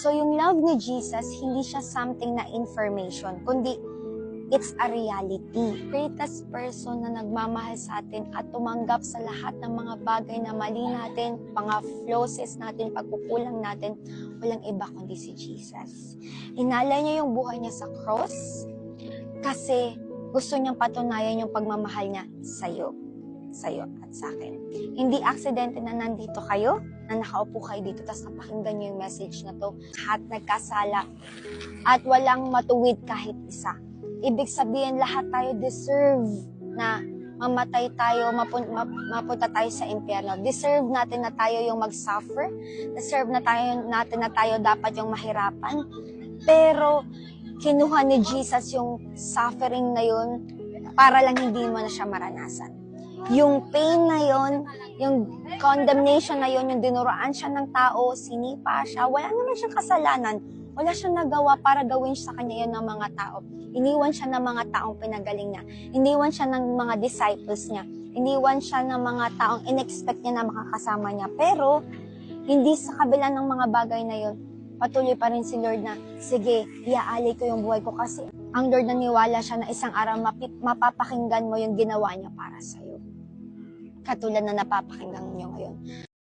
So yung love ni Jesus, hindi siya something na information, kundi it's a reality. Greatest person na nagmamahal sa atin at tumanggap sa lahat ng mga bagay na mali natin, mga flaws natin, pagkukulang natin, walang iba kundi si Jesus. Inalay niya yung buhay niya sa cross kasi gusto niyang patunayan yung pagmamahal niya sa'yo at sa akin. Hindi aksidente na nandito kayo, na nakaupo kayo dito, tapos napakinggan niyo yung message na to. Lahat nagkasala at walang matuwid kahit isa. Ibig sabihin, lahat tayo deserve na mamatay tayo, mapunta tayo sa impyerno. Deserve natin na tayo yung mag-suffer. Deserve natin na tayo dapat yung mahirapan. Pero, kinuha ni Jesus yung suffering na yun para lang hindi mo na siya maranasan. Yung pain na yun, yung condemnation na yun, yung dinuraan siya ng tao, sinipa siya, wala naman siyang kasalanan. Wala siyang nagawa para gawin sa kanya yun ng mga tao. Iniwan siya ng mga taong pinagaling niya. Iniwan siya ng mga disciples niya. Iniwan siya ng mga taong in-expect niya na makakasama niya. Pero, hindi sa kabila ng mga bagay na yun, patuloy pa rin si Lord na, sige, iaalay ko yung buhay ko kasi ang Lord naniwala siya na isang araw mapapakinggan mo yung ginawa niya para sa'yo. Katulad na napapakinggan niyo ngayon.